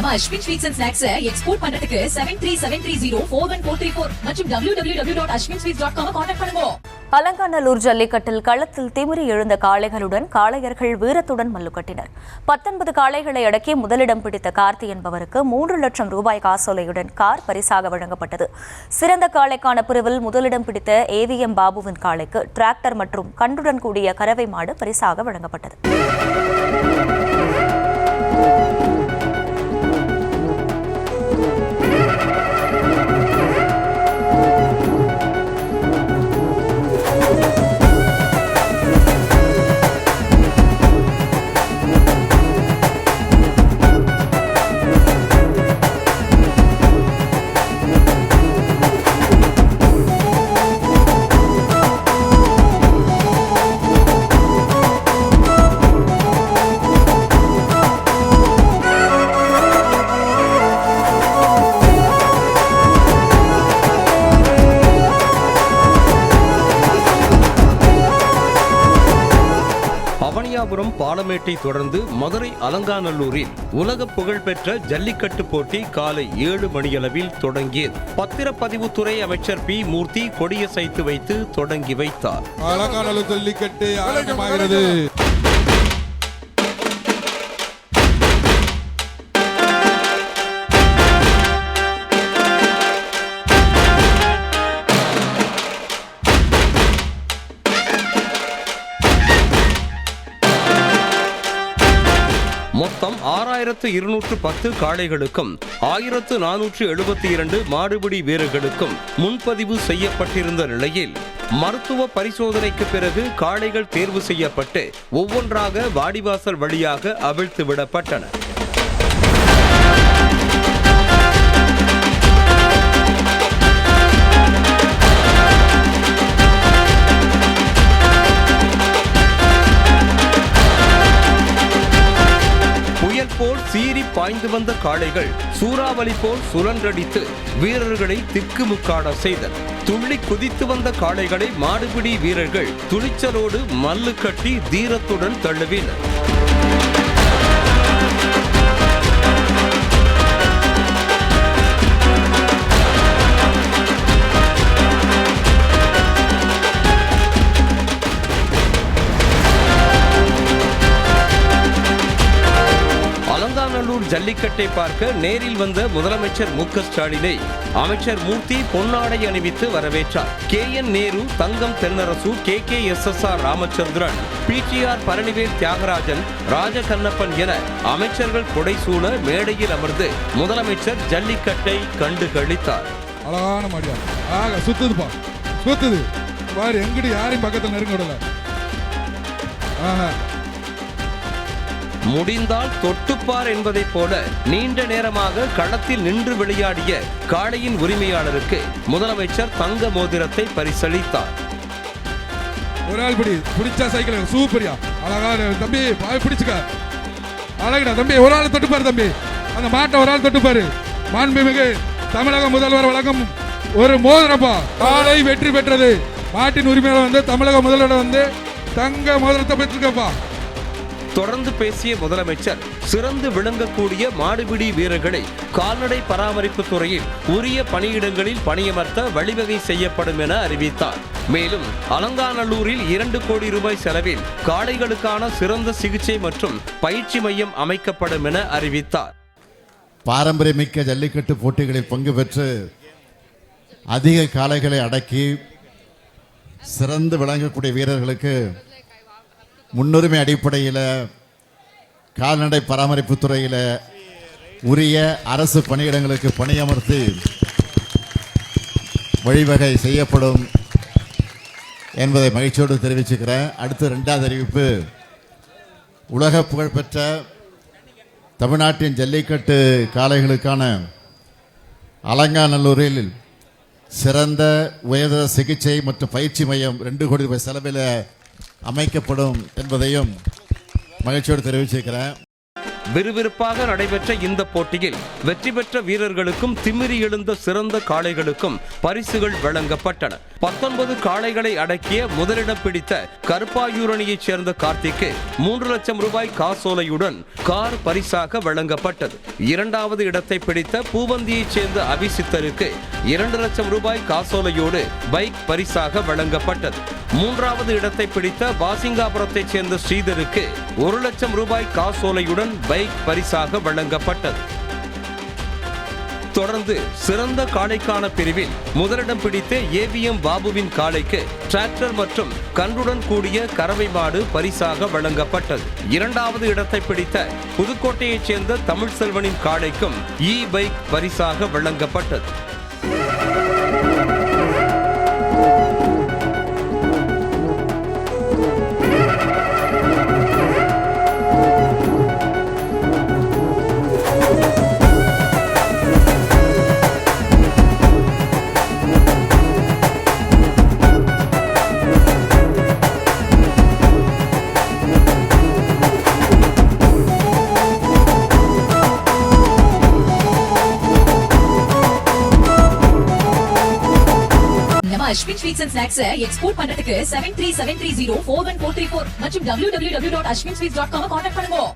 நம்ம Ashwin sweets and snacks export பண்றதுக்கு 7373041434 மற்றும் www.ashwinsweets.com கான்டாக்ட் பண்ணுங்க. அலங்காநல்லூர் ஜல்லிக்கட்டில் களத்தில் திமிரி எழுந்த காளைகளுடன் காளையர்கள் வீரத்துடன் மல்லுக்கட்டினர். 19 காளைகளை அடக்கி முதலிடம் பிடித்த கார்த்தி என்பவருக்கு 3 லட்சம் ரூபாய் காசோலையுடன் கார் பரிசாக வழங்கப்பட்டது. சிறந்த காளைக்கான பிரிவில் முதலிடம் பிடித்த ஏவிஎம் பாபுவின் காளைக்கு டிராக்டர் மற்றும் கன்றுடன் கூடிய கறவை மாடு பரிசாக வழங்கப்பட்டது. அவனியாபுரம் பாலமேட்டை தொடர்ந்து மதுரை அலங்காநல்லூரில் உலக புகழ்பெற்ற ஜல்லிக்கட்டு போட்டி காலை 7 மணியளவில் தொடங்கியது. பத்திரப்பதிவுத்துறை அமைச்சர் பி மூர்த்தி கொடியசைத்து வைத்து தொடங்கி வைத்தார். அலங்காநல்லூர் ஜல்லிக்கட்டு ஆரம்பமாகிறது. மொத்தம் 6210 காளைகளுக்கும் 1472 மாடுபிடி வீரர்களுக்கும் முன்பதிவு செய்யப்பட்டிருந்த நிலையில் மருத்துவ பரிசோதனைக்கு பிறகு காளைகள் தேர்வு செய்யப்பட்டு ஒவ்வொன்றாக வாடிவாசல் வழியாக அவிழ்த்து விடப்பட்டன. போல் சீறி பாய்ந்து வந்த காளைகள் சூறாவளி போல் சுழன்றடித்து வீரர்களை திக்குமுக்காட செய்தனர். துள்ளி குதித்து வந்த காளைகளை மாடுபிடி வீரர்கள் துணிச்சலோடு மல்லு கட்டி தீரத்துடன் தழுவினர். அலங்காநல்லூர் ஜல்லிக்கட்டை பார்க்க நேரில் வந்த முதலமைச்சர் மு.க. ஸ்டாலினை அமைச்சர் மூர்த்தி பொன்னாடை அணிவித்து வரவேற்றார். KN Nehru, Thangam Thennarasu, KKSSR Ramachandran, PTR பரணிவேல் Thiagarajan, Rajakannappan என அமைச்சர்கள் கொடைசூழ மேடையில் அமர்ந்து முதலமைச்சர் ஜல்லிக்கட்டை கண்டு களித்தார். அழகான மாடியா சுத்துதுப்பா, சுத்துது பாரு, எங்கிட்ட யாரையும் பக்கத்தில் நெருங்க விடல. முடிந்தால் தொட்டுப்பார் என்பதைப் போல நீண்ட நேரமாக களத்தில் நின்று விளையாடிய காளையின் உரிமையாளருக்கு முதலமைச்சர் தங்க மோதிரத்தை பரிசளித்தார். ஒரு ஆள் பிடிச்சா சைக்கிள் சூப்பரியா, அழகான தம்பி, பிடிச்சுக்க அழகுடா தம்பி. ஒரு ஆள் தொட்டுப்பாரு தம்பி, அந்த மாட்டை ஒரு ஆள் தொட்டுப்பாரு. மாண்புமிகு தமிழக முதல்வர் வழங்கும் ஒரு மோதிரப்பா. காளை வெற்றி பெற்றது. மாட்டின் உரிமையாளர் வந்து தமிழக முதல்வர் வந்து தங்க மோதிரத்தை பெற்றிருக்கப்பா. தொடர்ந்து பேசிய முதலமைச்சர் சிறந்து விளங்கக்கூடிய மாடுபிடி வீரர்களை கால்நடை பராமரிப்பு துறையில் உரிய பணியிடங்களில் பணியமர்த்த வழிவகை செய்யப்படும் என அறிவித்தார். மேலும் அலங்காநல்லூரில் 2 கோடி ரூபாய் செலவில் காளைகளுக்கான சிறந்த சிகிச்சை மற்றும் பயிற்சி மையம் அமைக்கப்படும் என அறிவித்தார். பாரம்பரியமிக்க ஜல்லிக்கட்டு போட்டிகளில் பங்கு பெற்று அதிக காளைகளை அடக்கி சிறந்து விளங்கக்கூடிய வீரர்களுக்கு முன்னுரிமை அடிப்படையில் கால்நடை பராமரிப்பு துறையில் உரிய அரசு பணியிடங்களுக்கு பணியமர்த்தி வழிவகை செய்யப்படும் என்பதை மகிழ்ச்சியோடு தெரிவிச்சுக்கிறேன். அடுத்து 2வது அறிவிப்பு. உலக புகழ்பெற்ற தமிழ்நாட்டின் ஜல்லிக்கட்டு காளைகளுக்கான அலங்காநல்லூரில் சிறந்த உயர்தர சிகிச்சை மற்றும் பயிற்சி மையம் 2 கோடி ரூபாய் செலவில் அமைக்கப்படும் என்பதையும் மகிழ்ச்சியோடு தெரிவிச்சிருக்கிறேன். விறுவிறுப்பாக நடைபெற்ற இந்த போட்டியில் வெற்றி பெற்ற வீரர்களுக்கும் திமிரி எழுந்த சிறந்த காளைகளுக்கும் பரிசுகள் வழங்கப்பட்டன. 19 காளைகளை அடக்கிய முதலிடம் பிடித்த கருப்பாயூரணியைச் சேர்ந்த கார்த்திக்கு 3 லட்சம் ரூபாய் காசோலையுடன் கார் பரிசாக வழங்கப்பட்டது. இரண்டாவது இடத்தை பிடித்த பூவந்தியைச் சேர்ந்த அபிசித்தருக்கு 2 லட்சம் ரூபாய் காசோலையோடு பைக் பரிசாக வழங்கப்பட்டது. மூன்றாவது இடத்தை பிடித்த பாசிங்காபுரத்தைச் சேர்ந்த ஸ்ரீதருக்கு 1 லட்சம் ரூபாய் காசோலையுடன் பைக் பரிசாக வழங்கப்பட்டது. தொடர்ந்து சிறந்த காளைக்கான பிரிவில் முதலிடம் பிடித்த ஏவிஎம் பாபுவின் காளைக்கு டிராக்டர் மற்றும் கன்றுடன் கூடிய கறவை மாடு பரிசாக வழங்கப்பட்டது. இரண்டாவது இடத்தை பிடித்த புதுக்கோட்டையைச் சேர்ந்த தமிழ் செல்வனின் காளைக்கும் இ பைக் பரிசாக வழங்கப்பட்டது. Ashwin sweets and snacks export பண்றதுக்கு 7373041434 மற்றும் www.ashwinsweets.com கான்டாக்ட் பண்ணுங்க.